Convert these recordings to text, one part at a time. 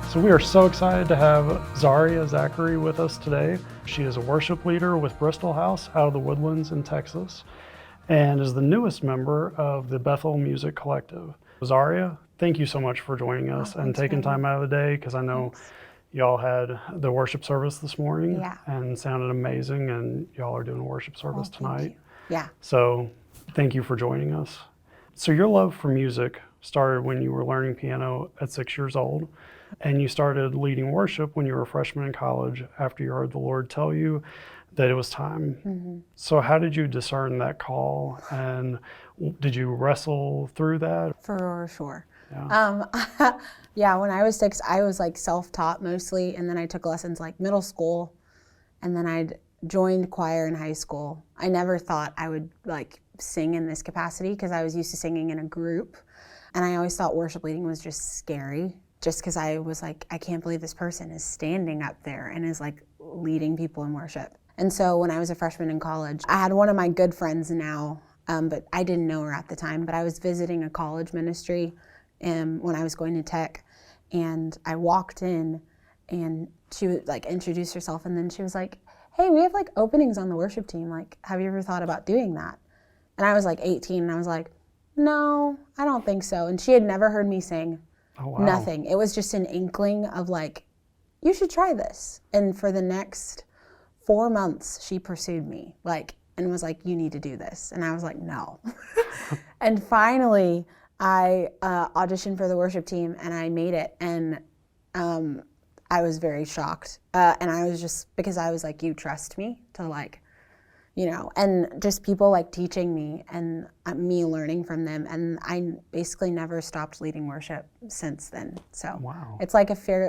So we are so excited to have Zahriya Zachary with us today. She is a worship leader with Bristol House out of the Woodlands in Texas and is the newest member of the Bethel Music Collective. Zahriya, thank you so much for joining us and taking time out of the day, because I know y'all had the worship service this morning and sounded amazing, and y'all are doing a worship service tonight. Yeah. So thank you for joining us. So your love for music started when you were learning piano at 6 years old, and you started leading worship when you were a freshman in college after you heard the Lord tell you that it was time. Mm-hmm. So how did you discern that call, and did you wrestle through that? For sure. Yeah. Yeah, when I was 6, I was like self-taught mostly, and then I took lessons like middle school, and then I'd joined choir in high school. I never thought I would like sing in this capacity because I was used to singing in a group, and I always thought worship leading was just scary, just because I was like, I can't believe this person is standing up there and is like leading people in worship. And so when I was a freshman in college, I had one of my good friends now, but I didn't know her at the time, but I was visiting a college ministry when I was going to tech, and I walked in and she would like introduce herself, and then she was like, hey, we have like openings on the worship team. Like, have you ever thought about doing that? And I was like 18, and I was like, no, I don't think so. And she had never heard me sing. Oh, wow. Nothing. It was just an inkling of like, you should try this. And for the next 4 months, she pursued me, like, and was like, you need to do this. And I was like, no. And finally, I auditioned for the worship team, and I made it. And I was very shocked. And I was just, because I was like, you trust me to like, you know, and just people like teaching me and me learning from them. And I basically never stopped leading worship since then. So wow. It's like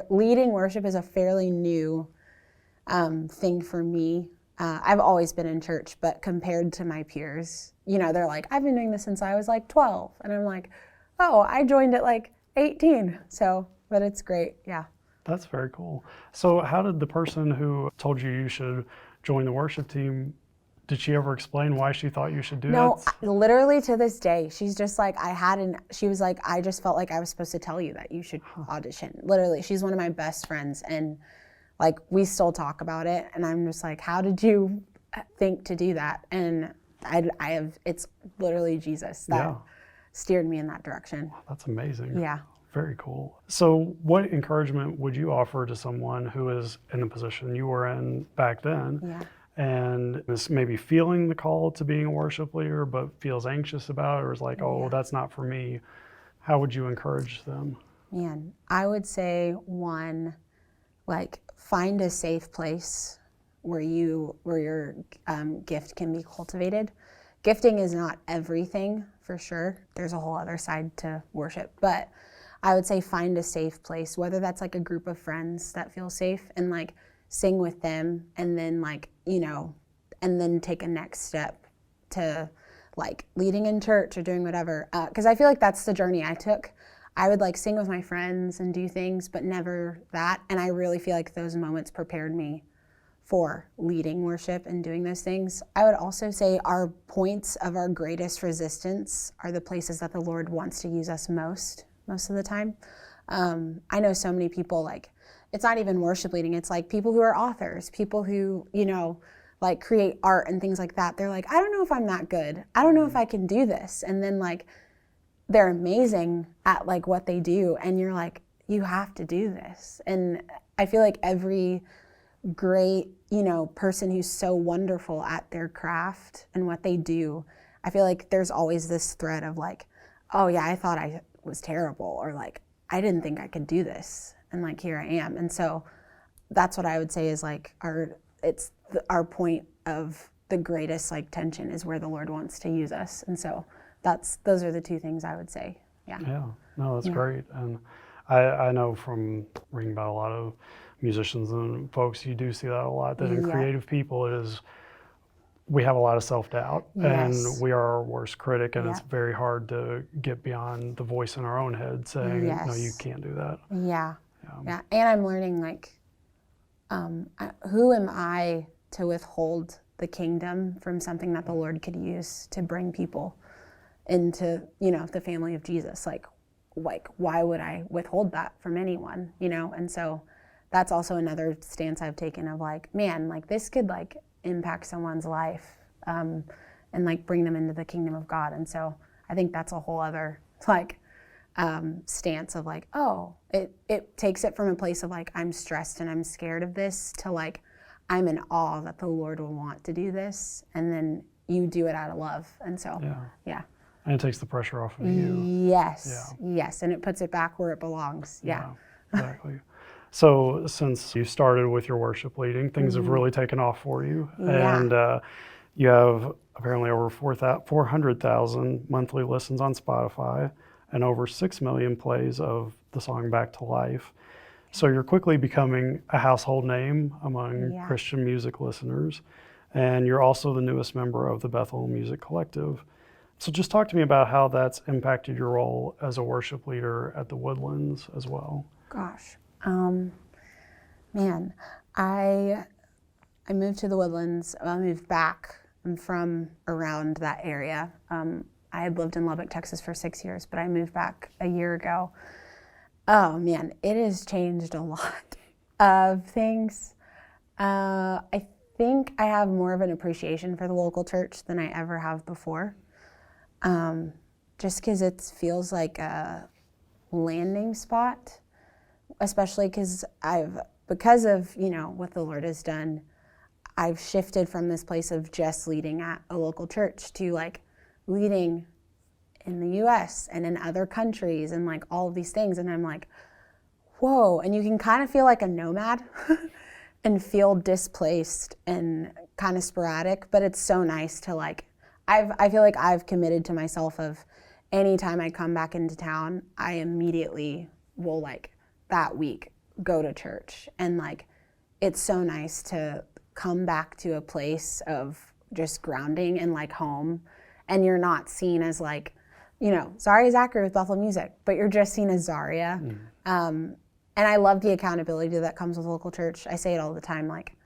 leading worship is a fairly new thing for me. I've always been in church, but compared to my peers, you know, they're like, I've been doing this since I was like 12. And I'm like, oh, I joined at like 18. So, but it's great. Yeah. That's very cool. So how did the person who told you you should join the worship team, did she ever explain why she thought you should do that? No, literally to this day, she's just like, she was like, I just felt like I was supposed to tell you that you should audition. Literally, she's one of my best friends, and like we still talk about it, and I'm just like, how did you think to do that? And it's literally Jesus that steered me in that direction. That's amazing. Yeah. Very cool. So what encouragement would you offer to someone who is in the position you were in back then? Yeah. And is maybe feeling the call to being a worship leader, but feels anxious about it, or is like, oh, that's not for me. How would you encourage them? Man, I would say one, like find a safe place where your gift can be cultivated. Gifting is not everything, for sure. There's a whole other side to worship, but I would say find a safe place, whether that's like a group of friends that feel safe, and like sing with them, and then like, you know, and then take a next step to like leading in church or doing whatever. Because I feel like that's the journey I took. I would like sing with my friends and do things, but never that. And I really feel like those moments prepared me for leading worship and doing those things. I would also say our points of our greatest resistance are the places that the Lord wants to use us most of the time. I know so many people, like, it's not even worship leading, it's like people who are authors, people who, you know, like create art and things like that. They're like, I don't know if I'm that good. I don't know if I can do this. And then like, they're amazing at like what they do. And you're like, you have to do this. And I feel like every great, you know, person who's so wonderful at their craft and what they do, I feel like there's always this thread of like, oh yeah, I thought I was terrible, or like, I didn't think I could do this. And like, here I am. And so that's what I would say is like our point of the greatest like tension is where the Lord wants to use us. And so those are the two things I would say. Yeah. Yeah, no, that's great. And I know from reading about a lot of musicians and folks, you do see that a lot, that in creative people we have a lot of self-doubt, and we are our worst critic, and it's very hard to get beyond the voice in our own head saying, no, you can't do that. Yeah. And I'm learning like, who am I to withhold the kingdom from something that the Lord could use to bring people into, you know, the family of Jesus? Like, like, why would I withhold that from anyone, you know? And so that's also another stance I've taken of like, man, like this could like impact someone's life, and like bring them into the kingdom of God. And so I think that's a whole other like stance of like, oh, it takes it from a place of like, I'm stressed and I'm scared of this to like, I'm in awe that the Lord will want to do this. And then you do it out of love. And so, yeah. And it takes the pressure off of you. Yes, yes. And it puts it back where it belongs. Yeah. Exactly. So since you started with your worship leading, things have really taken off for you. Yeah. And you have apparently over 400,000 monthly listens on Spotify and over 6 million plays of the song Back to Life. So you're quickly becoming a household name among Christian music listeners. And you're also the newest member of the Bethel Music Collective. So just talk to me about how that's impacted your role as a worship leader at the Woodlands as well. Gosh, man, I moved to the Woodlands. I moved back. I'm from around that area. I had lived in Lubbock, Texas for 6 years, but I moved back a year ago. Oh man, it has changed a lot of things. I think I have more of an appreciation for the local church than I ever have before. Just because it feels like a landing spot, especially because of, you know, what the Lord has done, I've shifted from this place of just leading at a local church to like leading in the US and in other countries and like all of these things. And I'm like, whoa. And you can kind of feel like a nomad and feel displaced and kind of sporadic, but it's so nice to like, I feel like I've committed to myself of anytime I come back into town, I immediately will like that week go to church. And like, it's so nice to come back to a place of just grounding and like home. And you're not seen as like, you know, Zahriya Zachary with Bethel Music, but you're just seen as Zahriya. And I love the accountability that comes with local church. I say it all the time, like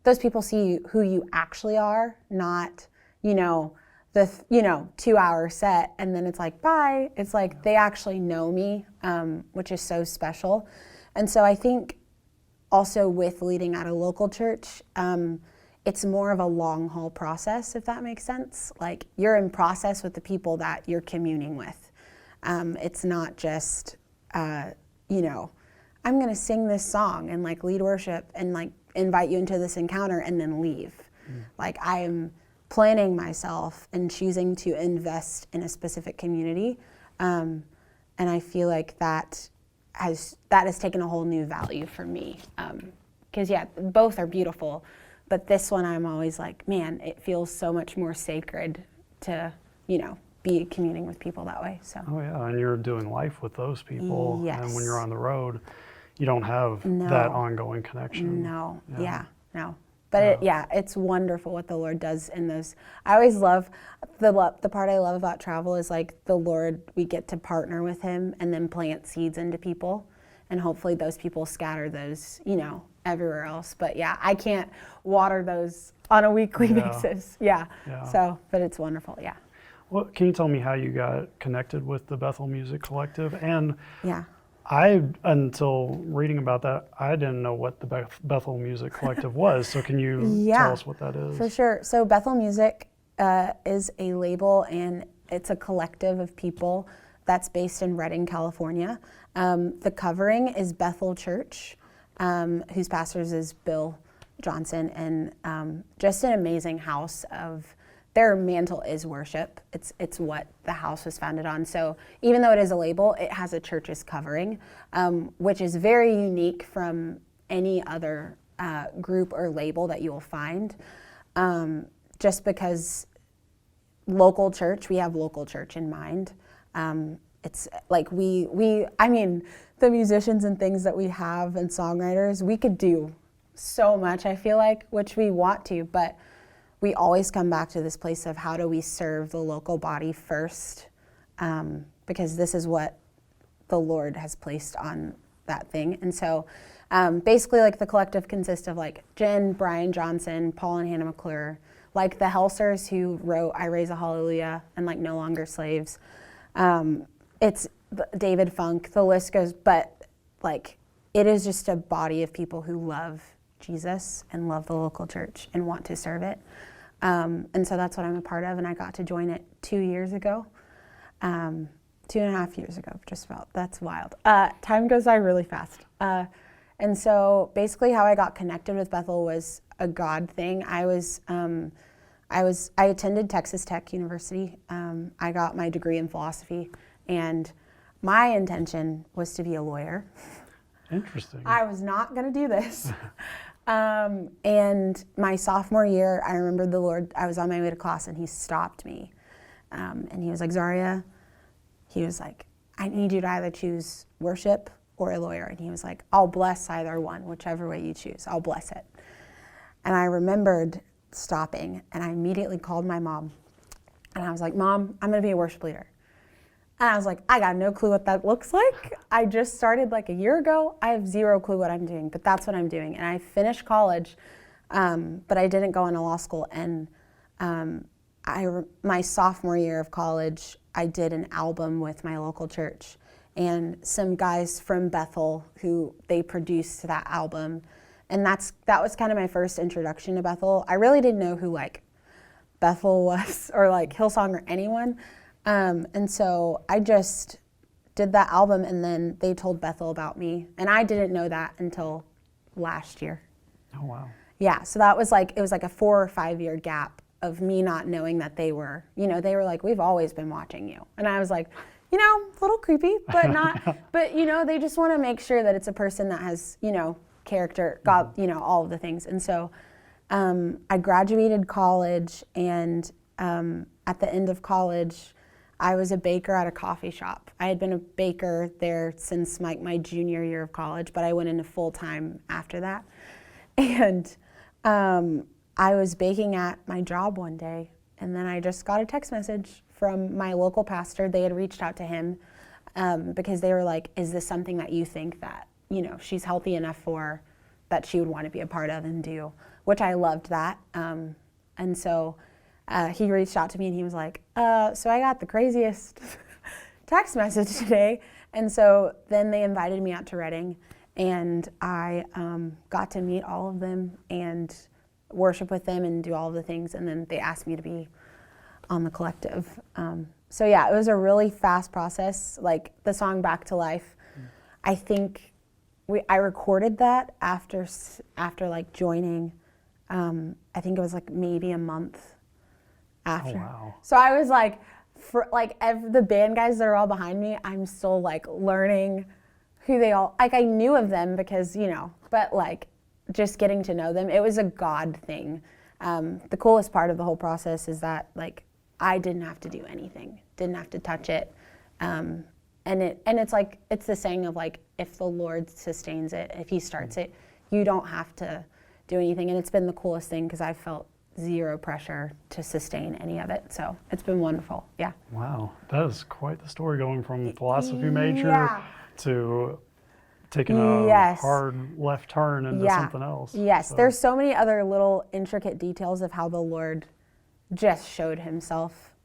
those people see who you actually are, not, you know, the 2-hour set and then it's like, bye. It's like they actually know me, which is so special. And so I think also with leading at a local church, it's more of a long haul process, if that makes sense. Like you're in process with the people that you're communing with. It's not just, you know, I'm gonna sing this song and like lead worship and like invite you into this encounter and then leave. Like I am planning myself and choosing to invest in a specific community. And I feel like that has taken a whole new value for me. Because both are beautiful, but this one I'm always like, man, it feels so much more sacred to, you know, be communing with people that way. So. Oh yeah, and you're doing life with those people. Yes. And when you're on the road, you don't have that ongoing connection. No, no. But it's wonderful what the Lord does in those. I always love, the part I love about travel is like the Lord, we get to partner with him and then plant seeds into people. And hopefully those people scatter those, you know, everywhere else. But yeah, I can't water those on a weekly basis. So, but it's wonderful, Well, can you tell me how you got connected with the Bethel Music Collective? And until reading about that, I didn't know what the Bethel Music Collective was. So can you tell us what that is? For sure. So Bethel Music is a label and it's a collective of people that's based in Redding, California. The covering is Bethel Church, whose pastors is Bill Johnson, and just an amazing house of. Their mantle is worship. It's what the house was founded on. So even though it is a label, it has a church's covering, which is very unique from any other group or label that you will find. Just because local church, we have local church in mind. It's like I mean, the musicians and things that we have and songwriters, we could do so much, I feel like, which we want to, but we always come back to this place of how do we serve the local body first, because this is what the Lord has placed on that thing. And so basically like the collective consists of like Jen, Brian Johnson, Paul and Hannah McClure, like the Helsers who wrote I Raise a Hallelujah and like No Longer Slaves. It's David Funk, the list goes, but like it is just a body of people who love Jesus and love the local church and want to serve it. And so that's what I'm a part of, and I got to join it 2 years ago. 2.5 years ago, just about. That's wild. Time goes by really fast. And so basically how I got connected with Bethel was a God thing. I attended Texas Tech University. I got my degree in philosophy, and my intention was to be a lawyer. Interesting. I was not going to do this. And my sophomore year, I remember the Lord, I was on my way to class and he stopped me. And he was like, Zahriya, he was like, I need you to either choose worship or a lawyer. And he was like, I'll bless either one, whichever way you choose, I'll bless it. And I remembered stopping, and I immediately called my mom. And I was like, Mom, I'm going to be a worship leader. And I was like, I got no clue what that looks like. I just started like a year ago. I have zero clue what I'm doing, but that's what I'm doing. And I finished college, but I didn't go into law school. And my sophomore year of college, I did an album with my local church. And some guys from Bethel who they produced that album. And that was kind of my first introduction to Bethel. I really didn't know who like Bethel was or like Hillsong or anyone. And so I just did that album, and then they told Bethel about me. And I didn't know that until last year. Oh, wow. Yeah, so that was like, it was like a 4 or 5 year gap of me not knowing that they were like, we've always been watching you. And I was like, a little creepy, but not, but they just want to make sure that it's a person that has, character, God, all of the things. And so I graduated college, and at the end of college, I was a baker at a coffee shop. I had been a baker there since my junior year of college, but I went into full-time after that. And I was baking at my job one day, and then I just got a text message from my local pastor. They had reached out to him because they were like, is this something that you think that, she's healthy enough for, that she would want to be a part of and do, which I loved that. And so he reached out to me and he was like, so I got the craziest text message today. And so then they invited me out to Reading, and I got to meet all of them and worship with them and do all of the things. And then they asked me to be on the collective. So yeah, it was a really fast process. Like the song Back to Life, I think I recorded that after like joining. I think it was like maybe a month after. Oh, wow. So I was like, for like the band guys that are all behind me, I'm still like learning who they all, like I knew of them because, but like just getting to know them, it was a God thing. The coolest part of the whole process is that like I didn't have to do anything, didn't have to touch it. And it's like, it's the saying of like, if the Lord sustains it, if he starts it, you don't have to do anything. And it's been the coolest thing because I've felt zero pressure to sustain any of it. So it's been wonderful. Yeah. Wow. That is quite the story, going from philosophy major to taking a hard left turn into something else. Yes. So. There's so many other little intricate details of how the Lord just showed himself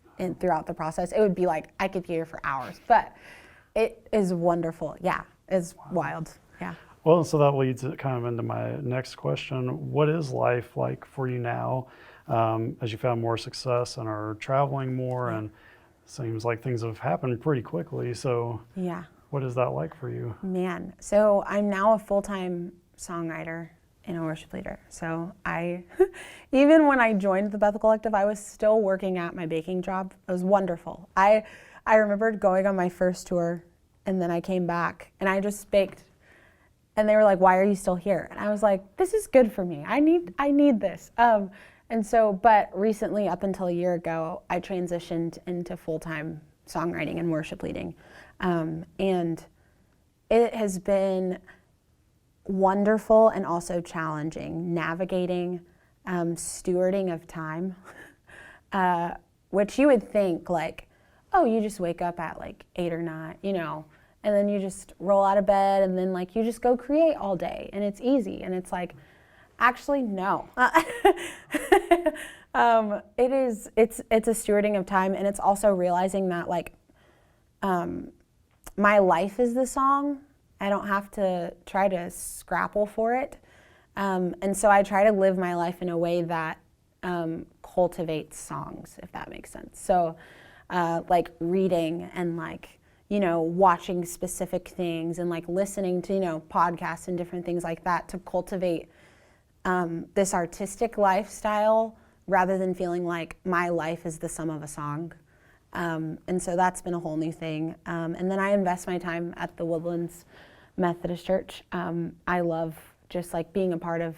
throughout the process. It would be like, I could be here for hours, but it is wonderful. Yeah. It's wild. Yeah. Well, so that leads kind of into my next question. What is life like for you now as you found more success and are traveling more, and it seems like things have happened pretty quickly. So yeah, what is that like for you? Man, so I'm now a full-time songwriter and a worship leader. So I, even when I joined the Bethel Collective, I was still working at my baking job. It was wonderful. I remember going on my first tour, and then I came back and I just baked. And they were like, why are you still here? And I was like, this is good for me. I need this. And so, but recently, up until a year ago, I transitioned into full-time songwriting and worship leading. And it has been wonderful and also challenging, navigating, stewarding of time, which you would think like, oh, you just wake up at like 8 or 9, and then you just roll out of bed, and then like you just go create all day, and it's easy. And it's like, actually, no. It's a stewarding of time, and it's also realizing that like my life is the song. I don't have to try to scrapple for it. And so I try to live my life in a way that cultivates songs, if that makes sense. So like reading and like, you know, watching specific things and like listening to, you know, podcasts and different things like that to cultivate this artistic lifestyle rather than feeling like my life is the sum of a song. And so that's been a whole new thing. And then I invest my time at the Woodlands Methodist Church. I love just like being a part of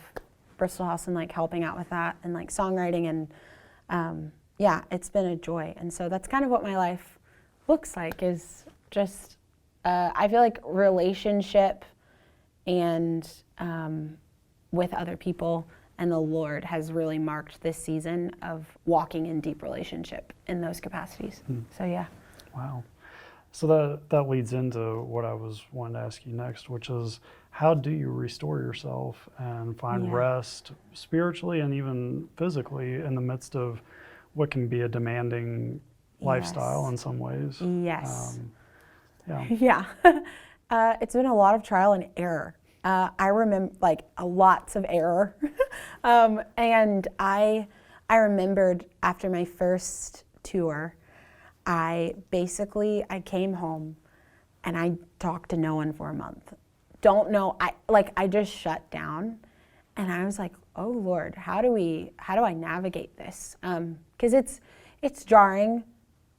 Bristol House and like helping out with that and like songwriting and yeah, it's been a joy. And so that's kind of what my life looks like, is just, I feel like relationship and with other people and the Lord has really marked this season of walking in deep relationship in those capacities. So yeah. Wow. So that leads into what I was wanting to ask you next, which is, how do you restore yourself and find rest spiritually and even physically in the midst of what can be a demanding lifestyle in some ways? Yes. Yeah. It's been a lot of trial and error. I remember like lots of error. And I remembered after my first tour, I came home and I talked to no one for a month. Don't know, I just shut down and I was like, oh Lord, how do I navigate this? 'Cause it's jarring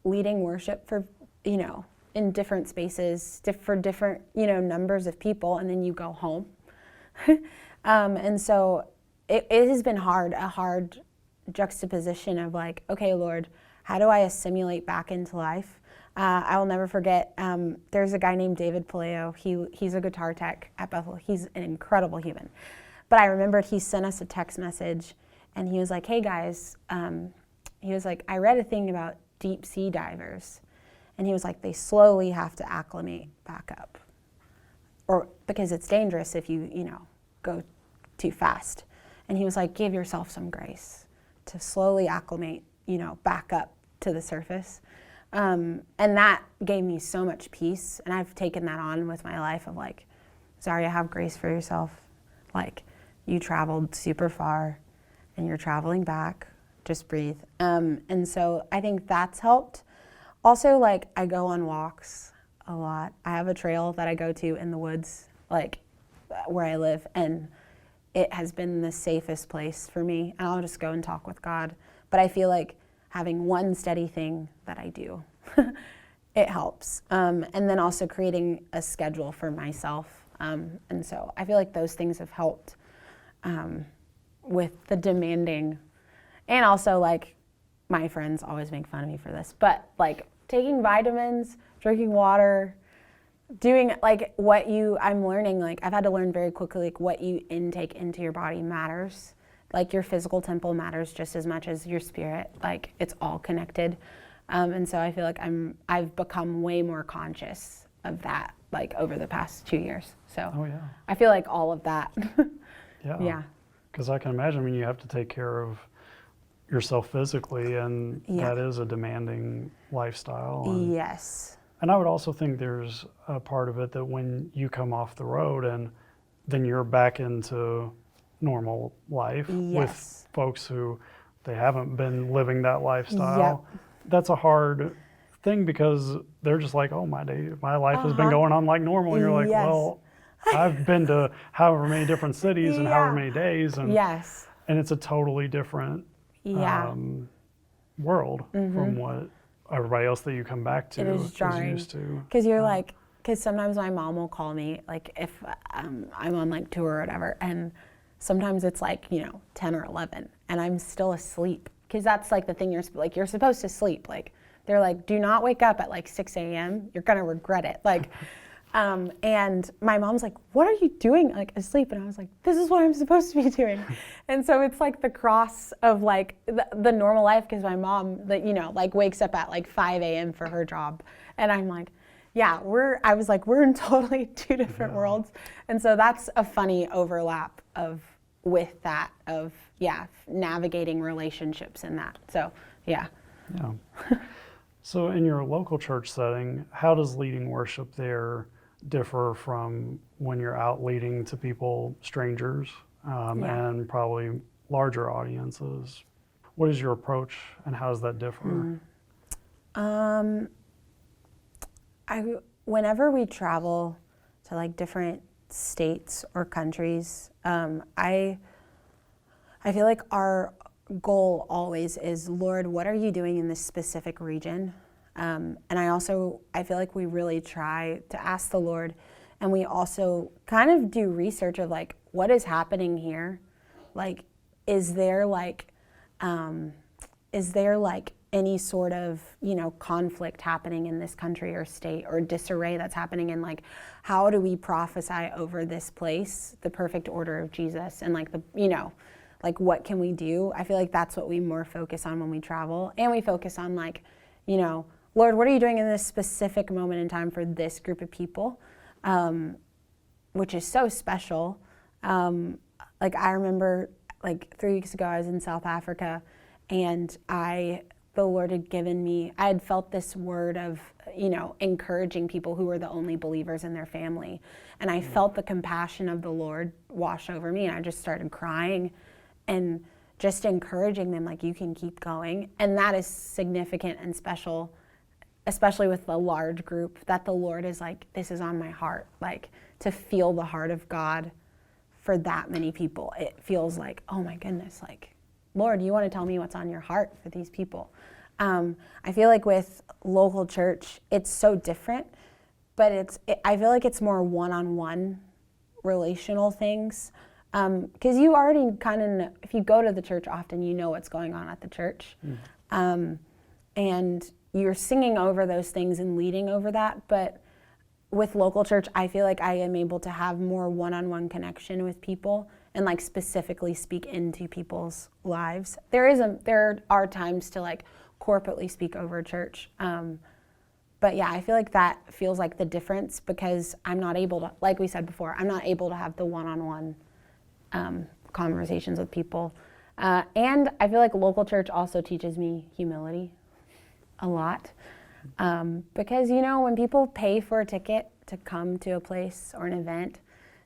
leading worship for, you know, in different spaces for different, you know, numbers of people, and then you go home. And so it has been a hard juxtaposition of like, okay, Lord, how do I assimilate back into life? I will never forget, there's a guy named David Paleo. He's a guitar tech at Bethel. He's an incredible human. But I remembered he sent us a text message and he was like, hey guys, he was like, I read a thing about deep sea divers. And he was like, they slowly have to acclimate back up, or because it's dangerous if you know, go too fast. And he was like, give yourself some grace to slowly acclimate, you know, back up to the surface. And that gave me so much peace. And I've taken that on with my life of like, Zahriya, have grace for yourself. Like, you traveled super far and you're traveling back, just breathe. And so I think that's helped. Also, like, I go on walks a lot. I have a trail that I go to in the woods, like where I live, and it has been the safest place for me. And I'll just go and talk with God. But I feel like having one steady thing that I do, it helps. And then also creating a schedule for myself. And so I feel like those things have helped with the demanding. And also, like, my friends always make fun of me for this, but like taking vitamins, drinking water, doing like I'm learning, like I've had to learn very quickly, like what you intake into your body matters. Like your physical temple matters just as much as your spirit. Like it's all connected. And so I feel like I've become way more conscious of that, like over the past 2 years. So I feel like all of that. Yeah. Because I can imagine, I mean, you have to take care of yourself physically, and that is a demanding lifestyle. And, yes. And I would also think there's a part of it that when you come off the road and then you're back into normal life with folks who they haven't been living that lifestyle, that's a hard thing because they're just like, oh, my life has been going on like normal. And you're like, well, I've been to however many different cities and however many days. And, and it's a totally different world from what everybody else that you come back to is used to. Because you're like, because sometimes my mom will call me, like if I'm on like tour or whatever, and sometimes it's like, you know, 10 or 11 and I'm still asleep. Because that's like the thing, you're supposed to sleep. Like they're like, do not wake up at like 6 a.m. You're gonna regret it. Like, and my mom's like, what are you doing like asleep? And I was like, this is what I'm supposed to be doing. And so it's like the cross of like the normal life, because my mom, you know, like wakes up at like 5 a.m. for her job. And I'm like, I was like, we're in totally two different worlds. And so that's a funny overlap with that navigating relationships in that. So, So in your local church setting, how does leading worship there differ from when you're out leading to people, strangers, Yeah. and probably larger audiences? What is your approach and how does that differ? Um, whenever we travel to like different states or countries, I feel like our goal always is, Lord, what are you doing in this specific region? And I feel like we really try to ask the Lord, and we also kind of do research of like, what is happening here? Like, is there like any sort of, conflict happening in this country or state, or disarray that's happening? And like, how do we prophesy over this place the perfect order of Jesus? And like like what can we do? I feel like that's what we more focus on when we travel. And we focus on like, Lord, what are you doing in this specific moment in time for this group of people? Which is so special. Like I remember like 3 weeks ago, I was in South Africa, and the Lord had given me, I had felt this word of, encouraging people who were the only believers in their family. And I felt the compassion of the Lord wash over me, and I just started crying and just encouraging them, like, you can keep going. And that is significant and special, especially with the large group, that the Lord is like, this is on my heart. Like, to feel the heart of God for that many people, it feels like, oh my goodness, like, Lord, you want to tell me what's on your heart for these people. I feel like with local church, it's so different, but I feel like it's more one-on-one relational things. Because you already kind of know, if you go to the church often, you know what's going on at the church. And you're singing over those things and leading over that. But with local church, I feel like I am able to have more one-on-one connection with people and like specifically speak into people's lives. There are times to like corporately speak over church. But yeah, I feel like that feels like the difference, because I'm not able to, like we said before, I'm not able to have the one-on-one conversations with people. And I feel like local church also teaches me humility a lot. Because, when people pay for a ticket to come to a place or an event,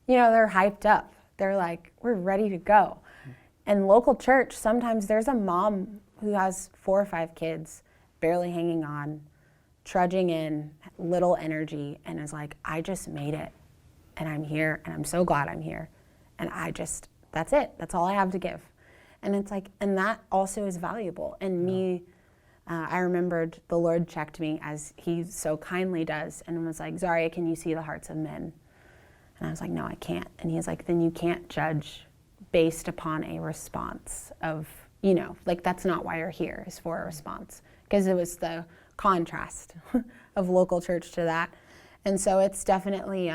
they're hyped up. They're like, we're ready to go. And local church, sometimes there's a mom who has 4 or 5 kids, barely hanging on, trudging in, little energy, and is like, I just made it. And I'm here, and I'm so glad I'm here. And that's it. That's all I have to give. And it's like, and that also is valuable. And I remembered the Lord checked me, as he so kindly does, and was like, Zahriya, can you see the hearts of men? And I was like, no, I can't. And he's like, then you can't judge based upon a response of, like, that's not why you're here, is for a response. Because it was the contrast of local church to that. And so it's definitely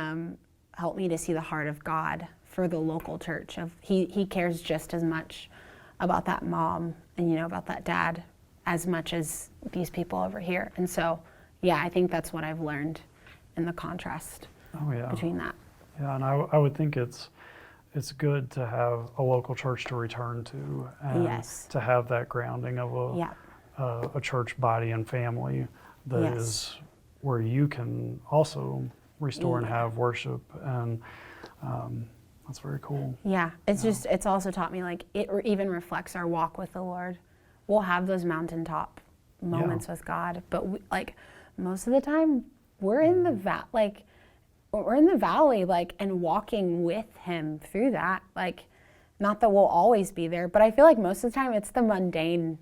helped me to see the heart of God for the local church. He cares just as much about that mom and, about that dad as much as these people over here. And so, yeah, I think that's what I've learned in the contrast between that. Yeah, and I would think it's good to have a local church to return to, and to have that grounding of a church body and family that is where you can also restore and have worship, and that's very cool. Yeah, it's also taught me, like, it even reflects our walk with the Lord. We'll have those mountaintop moments with God, but most of the time we're in the valley, like, and walking with him through that. Like, not that we'll always be there, but I feel like most of the time it's the mundane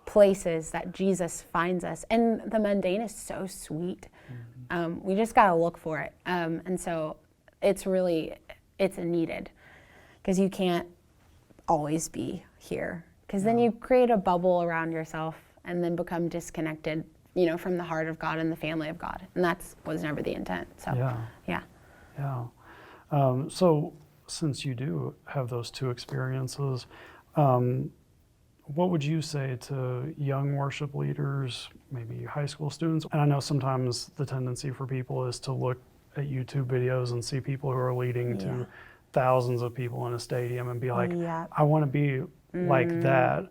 places that Jesus finds us, and the mundane is so sweet. We just gotta look for it, and so it's needed, because you can't always be here, because then you create a bubble around yourself and then become disconnected, from the heart of God and the family of God, and was never the intent. So so since you do have those 2 experiences, what would you say to young worship leaders, maybe high school students? And I know sometimes the tendency for people is to look at YouTube videos and see people who are leading to thousands of people in a stadium and be like, I want to be like that.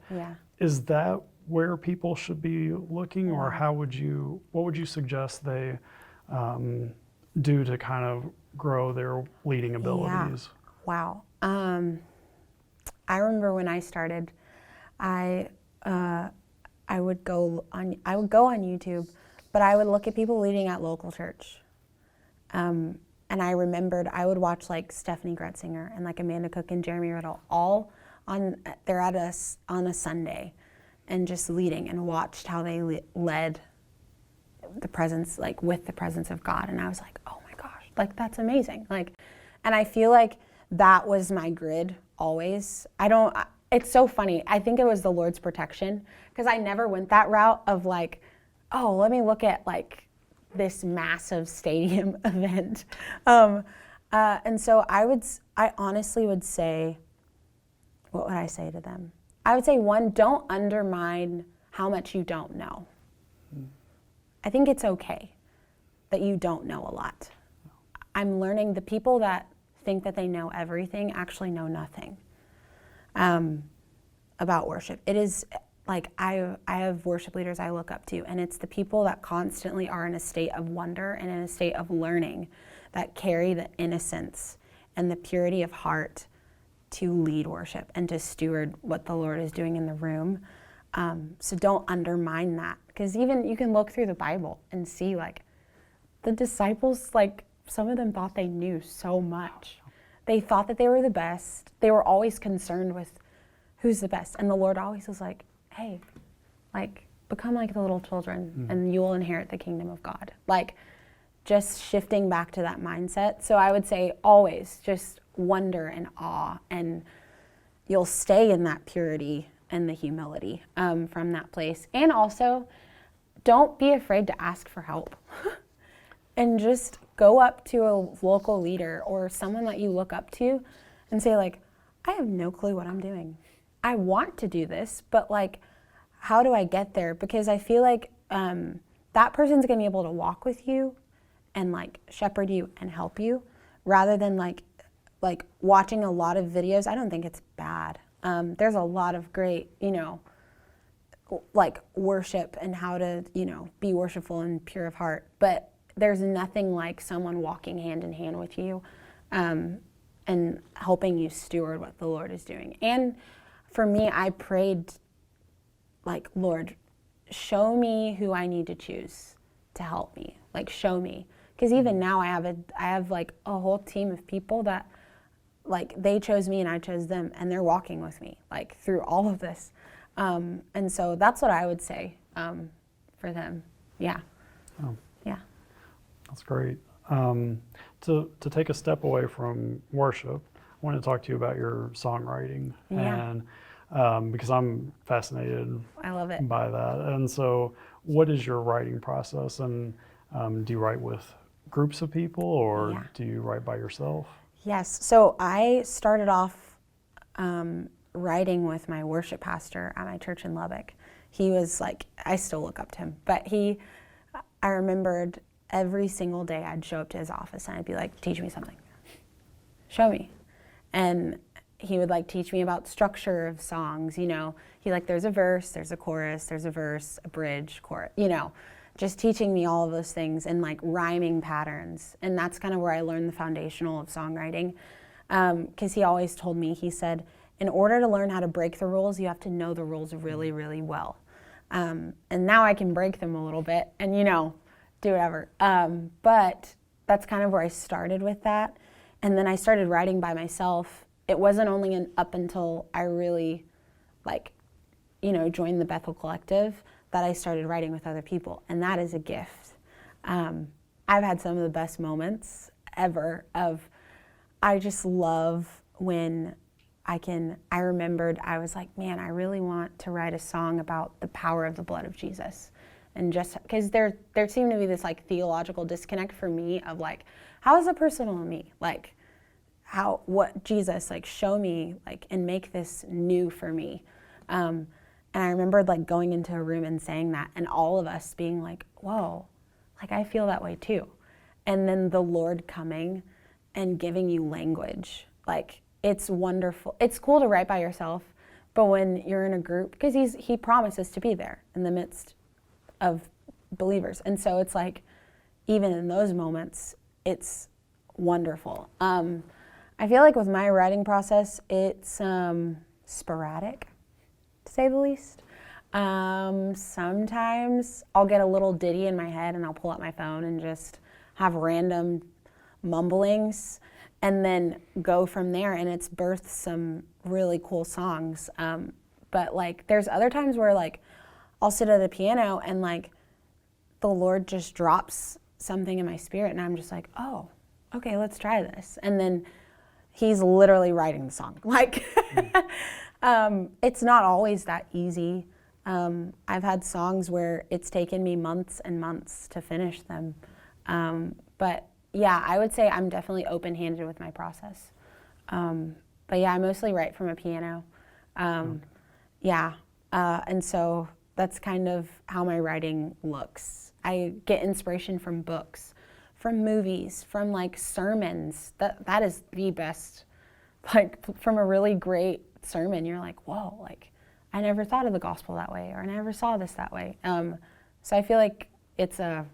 Is that where people should be looking, or what would you suggest they do to kind of grow their leading abilities? Wow. I remember when I started, I would go on YouTube, but I would look at people leading at local church. And I remembered I would watch like Stephanie Gretzinger and like Amanda Cook and Jeremy Riddle they're at us on a Sunday and just leading, and watched how they led the presence, like with the presence of God. And I was like, oh my gosh, like that's amazing. Like, and I feel like that was my grid always. It's so funny. I think it was the Lord's protection, because I never went that route of like, oh, let me look at like this massive stadium event. And so I honestly would say, what would I say to them? I would say, one, don't undermine how much you don't know. I think it's okay that you don't know a lot. I'm learning the people that think that they know everything actually know nothing about worship. It is like I have worship leaders I look up to, and it's the people that constantly are in a state of wonder and in a state of learning, that carry the innocence and the purity of heart to lead worship and to steward what the Lord is doing in the room. So don't undermine that, because even you can look through the Bible and see like the disciples, like some of them thought they knew so much. They thought that they were the best. They were always concerned with who's the best. And the Lord always was like, hey, like become like the little children and you will inherit the kingdom of God. Like just shifting back to that mindset. So I would say always just wonder and awe, and you'll stay in that purity and the humility from that place. And also, don't be afraid to ask for help. And just go up to a local leader or someone that you look up to and say like, I have no clue what I'm doing. I want to do this, but like, how do I get there? Because I feel like that person's gonna be able to walk with you and like shepherd you and help you, rather than like watching a lot of videos. I don't think it's bad. There's a lot of great, like worship and how to, be worshipful and pure of heart. But there's nothing like someone walking hand in hand with you and helping you steward what the Lord is doing. And for me, I prayed like, Lord, show me who I need to choose to help me. Like, show me. Because even now I have like a whole team of people that like they chose me and I chose them, and they're walking with me like through all of this. And so that's what I would say for them. Yeah. Oh, yeah. That's great. To take a step away from worship, I want to talk to you about your songwriting. Yeah. And because I'm fascinated I love it. by that. And so what is your writing process? And do you write with groups of people, or do you write by yourself? Yes. So I started off writing with my worship pastor at my church in Lubbock. He was like, I still look up to him, but I remembered every single day I'd show up to his office and I'd be like, teach me something. Show me. And he would like teach me about structure of songs, He like, there's a verse, there's a chorus, there's a verse, a bridge, chorus, just teaching me all of those things and like rhyming patterns. And that's kind of where I learned the foundational of songwriting. Because he always told me, he said, in order to learn how to break the rules, you have to know the rules really, really well. And now I can break them a little bit and, do whatever. But that's kind of where I started with that. And then I started writing by myself. It wasn't only up until I really joined the Bethel Collective that I started writing with other people, and that is a gift. I've had some of the best moments ever I just love when I remembered I was like, man, I really want to write a song about the power of the blood of Jesus. And just because there seemed to be this like theological disconnect for me of like, how is it personal to me? Like, what Jesus, like show me like and make this new for me. And I remembered like going into a room and saying that, and all of us being like, whoa, like I feel that way too. And then the Lord coming and giving you language. Like, it's wonderful. It's cool to write by yourself, But when you're in a group, because he promises to be there in the midst of believers. And so it's like, even in those moments, it's wonderful. I feel like with my writing process, it's sporadic, to say the least. Sometimes I'll get a little ditty in my head and I'll pull out my phone and just have random mumblings and then go from there, and it's birthed some really cool songs. But like there's other times where like I'll sit at the piano and like the Lord just drops something in my spirit and I'm just like, oh, okay, let's try this. And then he's literally writing the song. Like it's not always that easy. I've had songs where it's taken me months and months to finish them. But yeah, I would say I'm definitely open-handed with my process. But yeah, I mostly write from a piano. Yeah, and so that's kind of how my writing looks. I get inspiration from books, from movies, from like sermons. That is the best. Like from a really great sermon, you're like, whoa, like I never thought of the gospel that way, or I never saw this that way. So I feel like it's a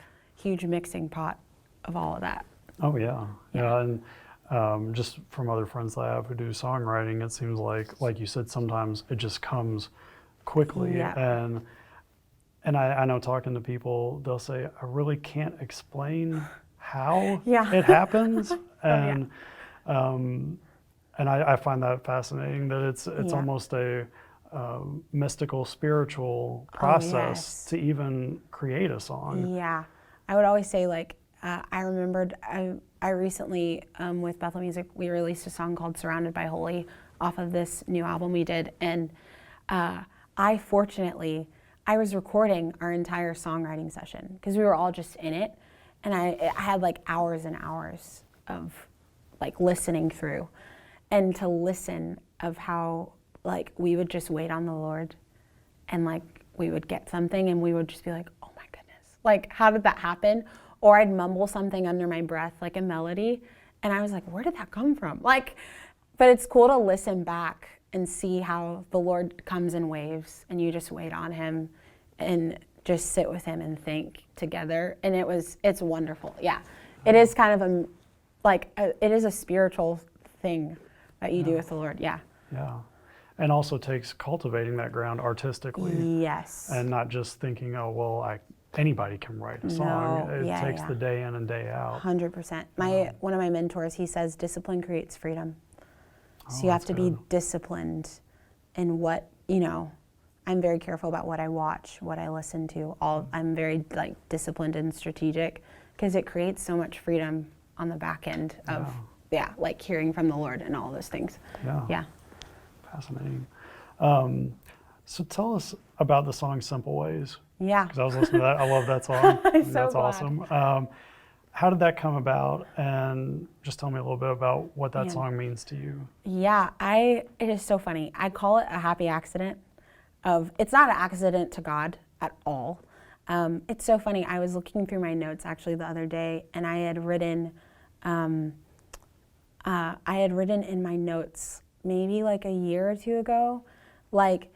huge mixing pot of all of that. Oh yeah. And just from other friends that I have who do songwriting, it seems like you said, sometimes it just comes quickly. Yeah. And I know talking to people, they'll say, I really can't explain how Yeah. it happens. Oh, And I find that fascinating, that it's Yeah. almost a mystical, spiritual process yes. to even create a song. Yeah. I would always say, like, I remembered I recently, with Bethel Music, we released a song called Surrounded by Holy off of this new album we did. And I was recording our entire songwriting session because we were all just in it. And I had like hours and hours of like listening through, and to listen of how like we would just wait on the Lord and like we would get something and we would just be like, oh my goodness, like how did that happen? Or I'd mumble something under my breath, like a melody, and I was like, where did that come from? Like, but it's cool to listen back and see how the Lord comes in waves and you just wait on him and just sit with him and think together. And it's wonderful. Yeah. It is kind of it is a spiritual thing that you do with the Lord. Yeah. Yeah. And also takes cultivating that ground artistically. Yes. And not just thinking, oh, well, anybody can write a song. No. It Yeah, takes yeah. the day in and day out. 100%. One of my mentors, he says, discipline creates freedom. So you have that's to be good. disciplined in what, I'm very careful about what I watch, what I listen to. I'm very like disciplined and strategic because it creates so much freedom on the back end of, like hearing from the Lord and all those things. Yeah. Yeah. Fascinating. So tell us about the song Simple Ways. Yeah. Because I was listening to that. I love that song. I think so that's glad. awesome. How did that come about? And just tell me a little bit about what that Man. song means to you. Yeah, it is so funny. I call it a happy accident. It's not an accident to God at all. It's so funny. I was looking through my notes actually the other day, and I had written in my notes maybe like a year or two ago, like,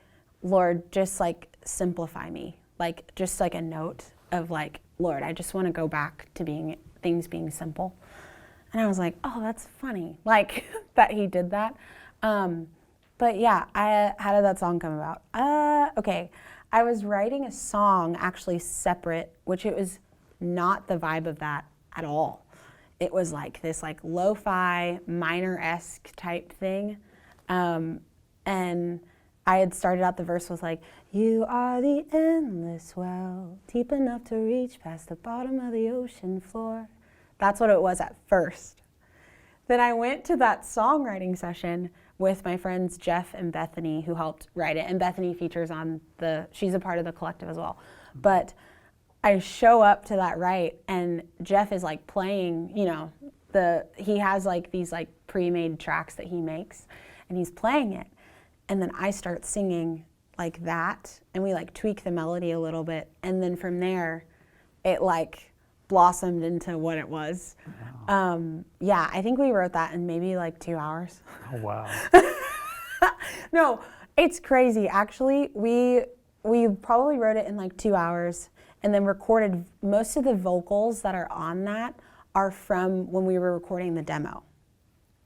Lord, just like simplify me, like just like a note of like, Lord, I just want to go back to things being simple. And I was like, oh, that's funny, like that he did that. But yeah, how did that song come about? Okay, I was writing a song actually separate, which it was not the vibe of that at all. It was like this like lo-fi, minor-esque type thing. And I had started out the verse was like, you are the endless well, deep enough to reach past the bottom of the ocean floor. That's what it was at first. Then I went to that songwriting session with my friends Jeff and Bethany, who helped write it. And Bethany features on she's a part of the collective as well. But I show up to that and Jeff is like playing, he has like these like pre-made tracks that he makes, and he's playing it. And then I start singing like that, and we like tweak the melody a little bit. And then from there, it like blossomed into what it was. Wow. I think we wrote that in maybe like 2 hours. Oh, wow. No, It's crazy. Actually, we probably wrote it in like 2 hours and then recorded. Most of the vocals that are on that are from when we were recording the demo.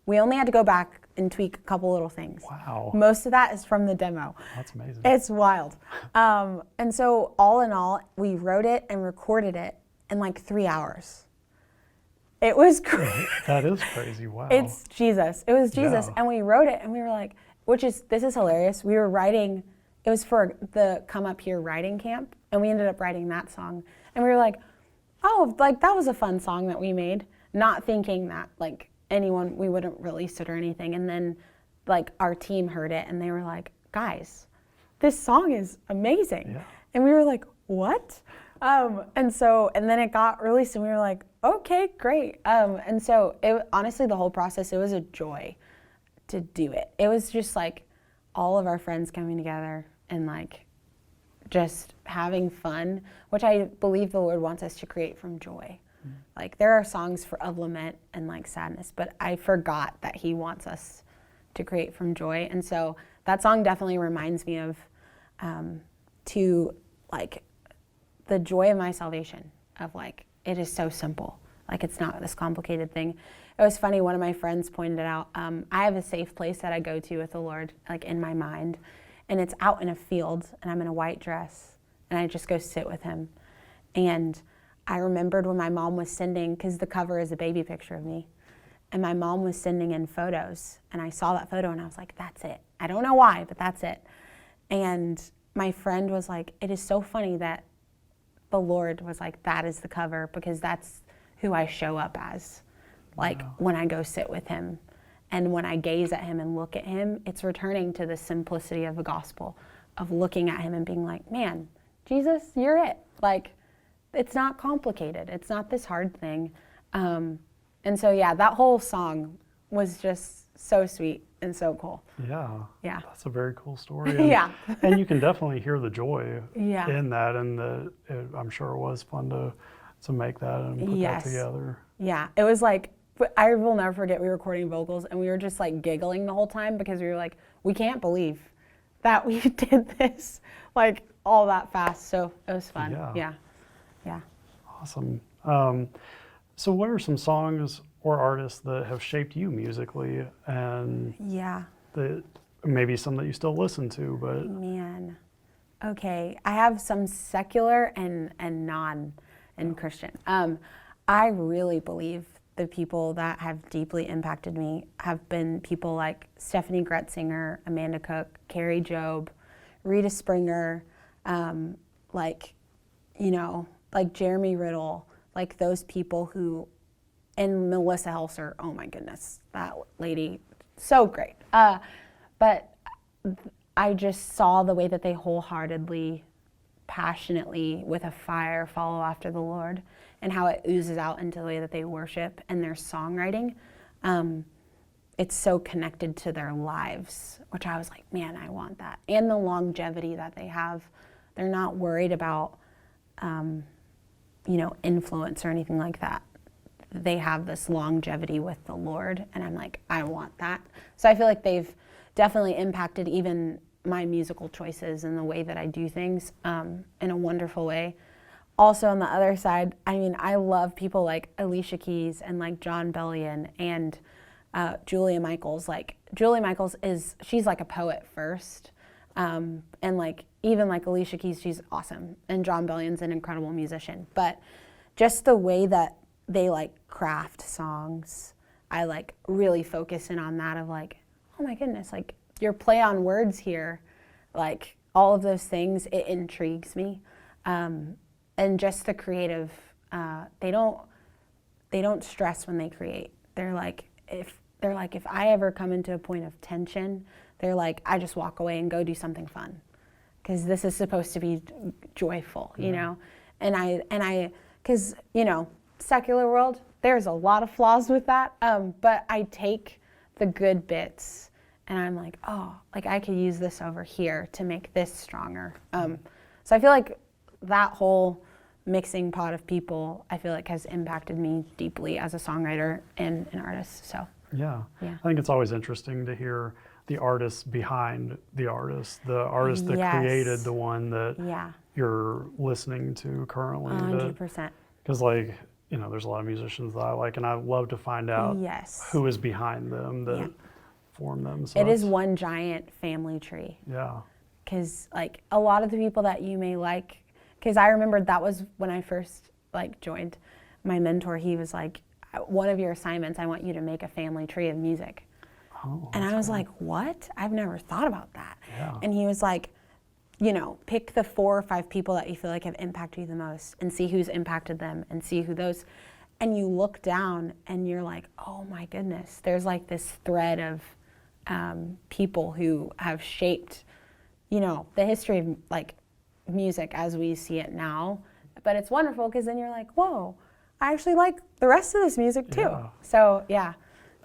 We only had to go back and tweak a couple little things. Wow. Most of that is from the demo. That's amazing. It's wild. And so all in all, we wrote it and recorded it in like 3 hours. It was crazy. That is crazy. Wow. It's Jesus. It was Jesus. Yeah. And we wrote it and we were like, this is hilarious. We were writing, it was for the Come Up Here writing camp. And we ended up writing that song. And we were like, oh, like that was a fun song that we made. Not thinking that like we wouldn't release it or anything. And then like our team heard it and they were like, guys, this song is amazing. Yeah. And we were like, what? And then it got released and we were like, okay, great. And so honestly, the whole process, it was a joy to do it. It was just like all of our friends coming together and like just having fun, which I believe the Lord wants us to create from joy. Like there are songs of lament and like sadness, but I forgot that he wants us to create from joy. And so that song definitely reminds me of to like the joy of my salvation, of like, it is so simple. Like it's not this complicated thing. It was funny, one of my friends pointed out, I have a safe place that I go to with the Lord, like in my mind, and it's out in a field and I'm in a white dress and I just go sit with him. And I remembered when my mom was sending, because the cover is a baby picture of me, and my mom was sending in photos, and I saw that photo and I was like, that's it. I don't know why, but that's it. And my friend was like, it is so funny that the Lord was like, that is the cover, because that's who I show up as. Like when I go sit with him and when I gaze at him and look at him, it's returning to the simplicity of the gospel, of looking at him and being like, man, Jesus, you're it. Like, it's not complicated. It's not this hard thing. And so, yeah, that whole song was just so sweet and so cool. Yeah. Yeah. That's a very cool story. And, Yeah. And you can definitely hear the joy Yeah. in that, and I'm sure it was fun to make that and put that together. Yeah. It was like, I will never forget, we were recording vocals and we were just like giggling the whole time because we were like, we can't believe that we did this like all that fast. So it was fun. Yeah. Yeah. Awesome. So what are some songs or artists that have shaped you musically, and that maybe some that you still listen to, but Man. Okay. I have some secular and non and Christian. I really believe the people that have deeply impacted me have been people like Stephanie Gretzinger, Amanda Cook, Carrie Job, Rita Springer, like Jeremy Riddle, like those people who, and Melissa Helser, oh my goodness, that lady, so great. But I just saw the way that they wholeheartedly, passionately, with a fire, follow after the Lord, and how it oozes out into the way that they worship and their songwriting. It's so connected to their lives, which I was like, man, I want that. And the longevity that they have. They're not worried about, influence or anything like that. They have this longevity with the Lord, and I'm like, I want that. So I feel like they've definitely impacted even my musical choices and the way that I do things in a wonderful way. Also on the other side, I mean, I love people like Alicia Keys and like John Bellion and Julia Michaels. Like Julia Michaels she's like a poet first. And like even like Alicia Keys, she's awesome. And John Bellion's an incredible musician. But just the way that they like craft songs, I like really focus in on that of like, oh my goodness, like your play on words here, like all of those things, it intrigues me. And just the creative, they don't stress when they create. They're like, if I ever come into a point of tension, they're like, I just walk away and go do something fun, because this is supposed to be joyful, you know. And I, because secular world, there's a lot of flaws with that. But I take the good bits, and I'm like, oh, like I could use this over here to make this stronger. So I feel like that whole mixing pot of people, I feel like has impacted me deeply as a songwriter and an artist. So yeah. I think it's always interesting to hear the artist behind the artist that Yes. created the one that Yeah, you're listening to currently. 100%. Because like, there's a lot of musicians that I like, and I love to find out Yes. who is behind them that Yeah. formed them. So It is that's- one giant family tree. Yeah. Because like a lot of the people that you may like, because I remembered that was when I first like joined. My mentor, he was like, one of your assignments, I want you to make a family tree of music. Oh, And I that's was cool. like, what? I've never thought about that. Yeah. And he was like, pick the 4 or 5 people that you feel like have impacted you the most and see who's impacted them and see who those, and you look down and you're like, oh my goodness, there's like this thread of people who have shaped, the history of like music as we see it now. But it's wonderful because then you're like, whoa, I actually like the rest of this music too. Yeah. So yeah.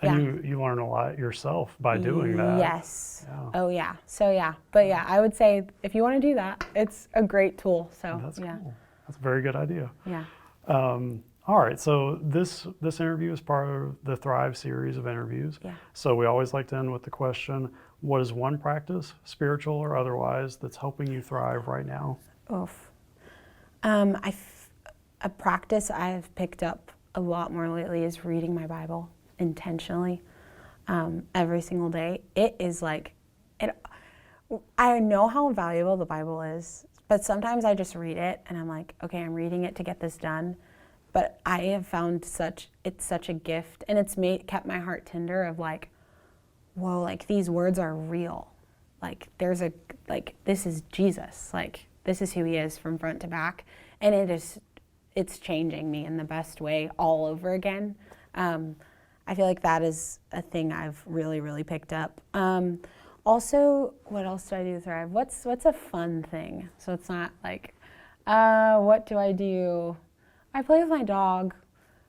And you learn a lot yourself by doing that. Yes. Yeah. Oh yeah. So yeah. But yeah, I would say if you want to do that, it's a great tool. So That's yeah. cool. That's a very good idea. Yeah. All right, so this interview is part of the Thrive series of interviews. Yeah. So we always like to end with the question, what is one practice, spiritual or otherwise, that's helping you thrive right now? Oof. A practice I've picked up a lot more lately is reading my Bible intentionally every single day. It is like, I know how valuable the Bible is, but sometimes I just read it and I'm like, okay, I'm reading it to get this done. But I have found it's such a gift, and it's kept my heart tender of like, whoa, like these words are real. Like this is Jesus. Like this is who he is from front to back. And it's changing me in the best way all over again. I feel like that is a thing I've really, really picked up. Also, what else do I do to thrive? What's a fun thing? So it's not like, what do I do? I play with my dog.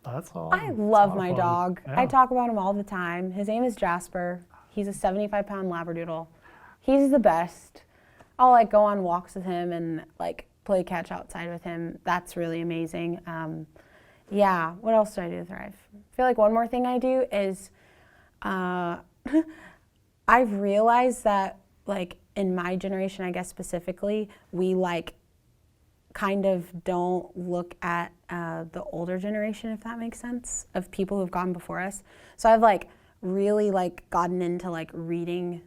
That's all. I love my dog. Yeah. I talk about him all the time. His name is Jasper. He's a 75-pound Labradoodle. He's the best. I'll like go on walks with him and like play catch outside with him. That's really amazing. Yeah, what else do I do to thrive? I feel like one more thing I do is I've realized that like in my generation, I guess specifically, we like kind of don't look at the older generation, if that makes sense, of people who've gone before us. So I've like really like gotten into like reading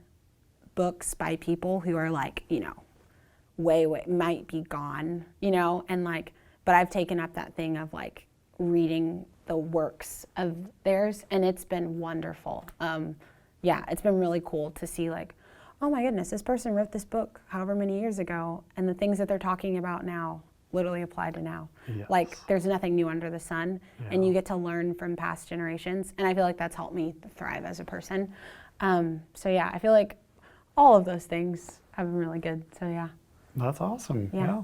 books by people who are like, way might be gone, and like, but I've taken up that thing of like reading the works of theirs, and it's been wonderful. Yeah, it's been really cool to see like, oh my goodness, this person wrote this book however many years ago, and the things that they're talking about now literally apply to now. Yes. Like there's nothing new under the sun, and you get to learn from past generations, and I feel like that's helped me thrive as a person. So yeah, I feel like all of those things have been really good. So yeah. That's awesome. Yeah.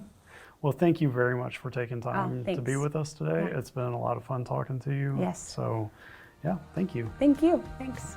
Well, thank you very much for taking time to be thanks. with us today. Yeah. It's been a lot of fun talking to you. Yes. So, yeah, thank you. Thank you. Thanks.